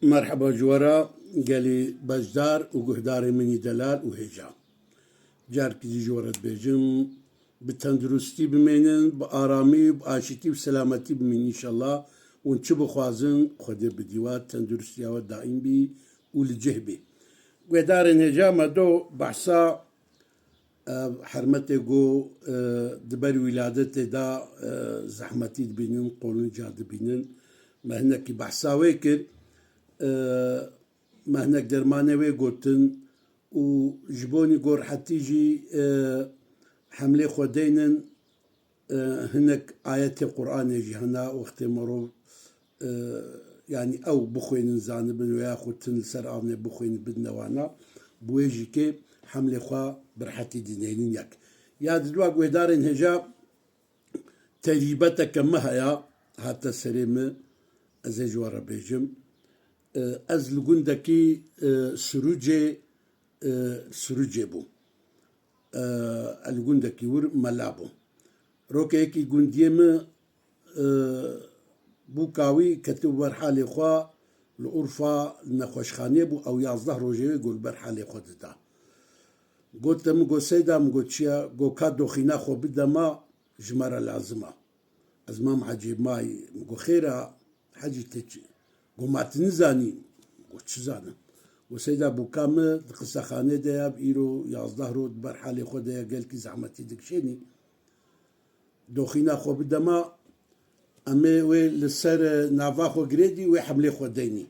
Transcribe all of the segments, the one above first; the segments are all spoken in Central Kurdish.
مرحبا جوارا قالي بجدار وقهداري مني دلال وهجا جارك دي جورت بيجم بتندرستي بمينن بآرامي بآشتي بسلامتي بمين إن شاء الله ونشبو خوازن خده بديوات تندرستي دائم بي ولجهبي قهدارين هجا مدو بحثا حرمتي جو دبر ولادتي دا زحمتي بينن قولن جاد بينن ما هناك بحثا ويكر ما هناك درمانه وي قوتن وجبوني قور حتيجي حملة خدينن هناك آيات القرآن يجي هنا وقت مرو يعني أو بخوين زانبن وياخدن سر آمني بخوين بدنا وانا بويجي كي حملة خوا برحتي دينين ياك يا دلواق ويدارن هجا تجربتك مهيا حتى سريمة أزيجوارا بيجم از لگوندکی سروجه بو لگوندکی ور ملابو روکه کی گوندیم بو کاوی کتب بر حال خوا لعرفا نخوشخانه بو او 11 روزه گل بر حال خود دا گوتم گو سیدم گو چیا گو کا دوخینا خو بدما جمره لازمه از مام عجیب مای گو خیره حاجی تچ قمت نزاني قلت زانم وسيدا بوكامة قصة خانة دياب إيرو 11 رود برحالي خودها قال كي زعمتي دكشيني دوخينا خو بدما أمي وي لسر نافاخو جريدي وي حملي خوديني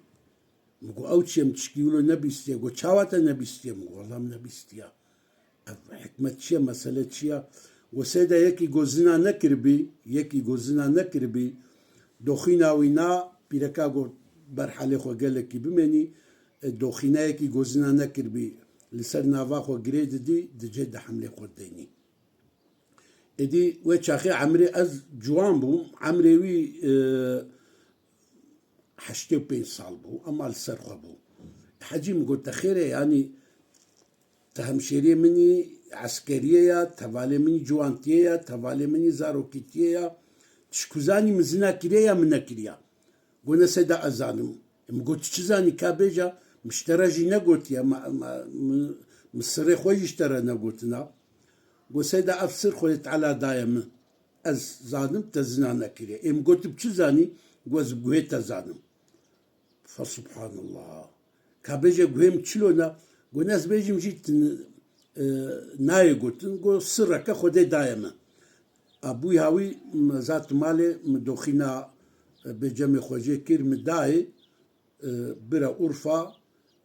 مقو أوتشي متشكيولو نبيستيا قو تشاواتا نبيستيا مقو والله نبيستيا حكمة شيا مسألة شيا وسيدا يكي قوزنا نكربي دوخينا وينا بيركا قو برحالي خو قالكي بمني دوخينايكي قوزنا نكر بي لسر نافا خو قريد دي جد حملي خو ديني ادي ويتشاخي عمري از جوان بو عمري وي حشتي بين صال بو اما لسر خو بو حجيم قلت خيري يعني تهمشيري مني عسكرية تفالي مني جوانتية تفالي مني زاروكيتية تشكوزاني مزنا كريا منا كريا قلنا سيدا أزانم مقلت تشزاني كابيجا مشترجي نقلت يا مصري خوي اشترى نقلتنا قلت سيدا أفسر خويت على دايم أز زانم تزنانا كريا قلت بتشزاني قلت قويت زانم فسبحان الله كابيجا قويم تشلونا قلنا زبيجي مجيت ناي قلت نقول سرك خودي دايم أبوي هاوي ذات مالي مدوخينا بجمع خوجه كير مداي برا أورفا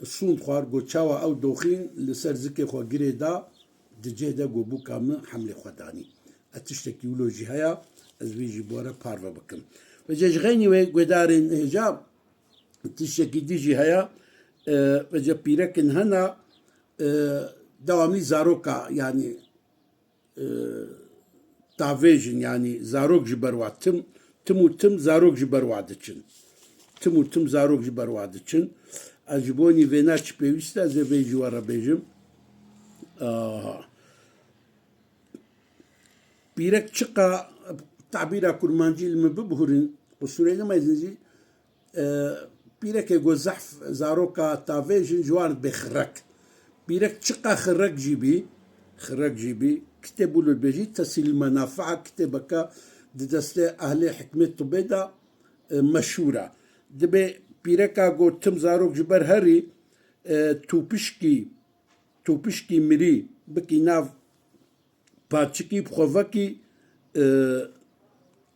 الصوند خوار قو تشاوا أو دوخين لسر زكي خوا قريدا دجيدا قو بوكا من حملة خداني أتشتكي ولو جهايا أزويجي بورا بارفا بكم فجاج غيني ويدارين هجاب تشتكي دي جهايا فجا بيركن هنا دوامي زاروكا يعني تافيجن يعني زاروك جبروات تم زاروك جبروادتشن تم زاروك جبروادتشن أجبوني فيناتش بيوستا زي بيجي ورا بيجم بيرك شقا تعبيرا كرمانجي المببهرين وسورينا ما يزنجي بيرك يقول زحف زاروكا تافيجن جوان بخرك بيرك شقا خرك جيبي كتبوا له البيجي تسيل المنافع كتبك دستة أهل حكمة طبيدا مشهورة دبي بيركا قو تم زاروك جبر هري توبشكي مري بكي ناف باتشكي بخوفكي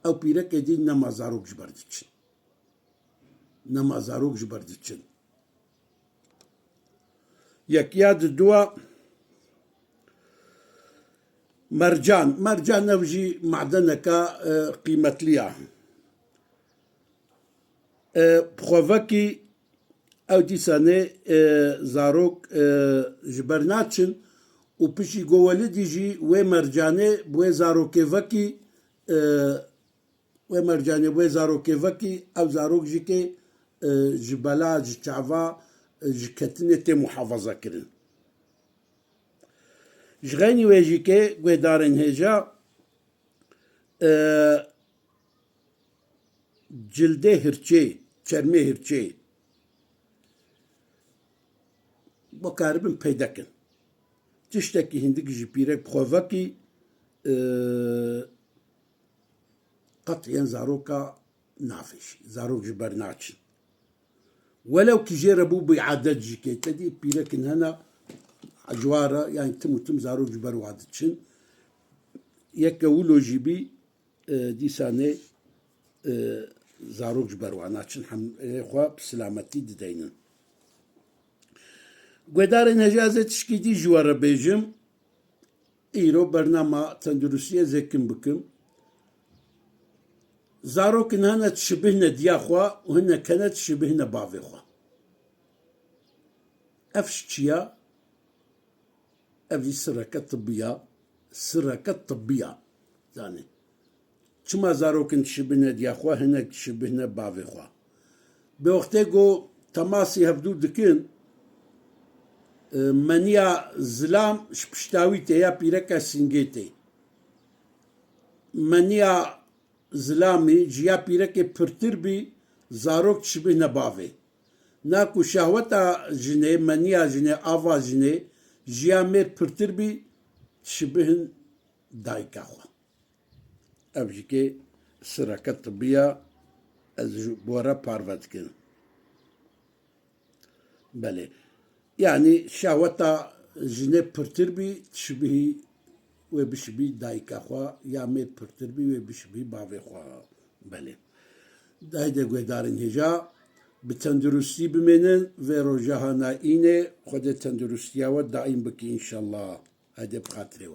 أو بيركا دي نما زاروك جبر ديتشن يكياد الدواء مرجان نوجي معدنك قيمة ليا بخوفكي او دي سنة زاروك جبرناتشن وبشي قوالدي جي ومرجاني بوي زاروكيفكي او زاروك جيكي جبلا جتعفا جكتنة محافظة كرن جغاني ويجيكي قدارن هجا جلده هرچي چرمه هرچي بكاربن بيدكن تشتكي هندك جبيرك بخوفكي قطعا زاروكا نافش زاروك جبرناتش ولو كجربوا بعدد جيكي تدي بيركن هنا عجوارة يعني تم زاروك جبر وعدتشن يكولو جيبي دي سانه زاروك جبر وعناتشن خوا بسلامتي دينن قدارن هجازة تشكي دي جوارة بيجم إيرو برنامج تندرسية زكم بكم زاروك هنا تشبهنا دياخوا وهنا كانت تشبهنا بافيخوا أفشتيا أفي سركة طبية يعني شما زاروك تشبهنا دياخوا هنا تشبهنا بافيخوا بوقتيقو تماسي هبدو دكين منيا زلام شبشتاوي تيا بيركا سنجيتي منيا زلامي جيا بيركا برتربي زاروك تشبهنا بافي ناكو شهوتا جني منيا جني آفا جني جيا مير برتربي تشبهن دايكاخوا أبجيكي سركة طبية بورا بارفتكن بله يعني شهوتا جني برتربي تشبهي وبشبي دايكا خوا يا ميت برتربي وبشبي بافي خوا بله دايدا قدارن هجا بتندرستي بمنن ويرو جهانا إيني خود تندرستيا ودائم بكي إن شاء الله هذا بخاطري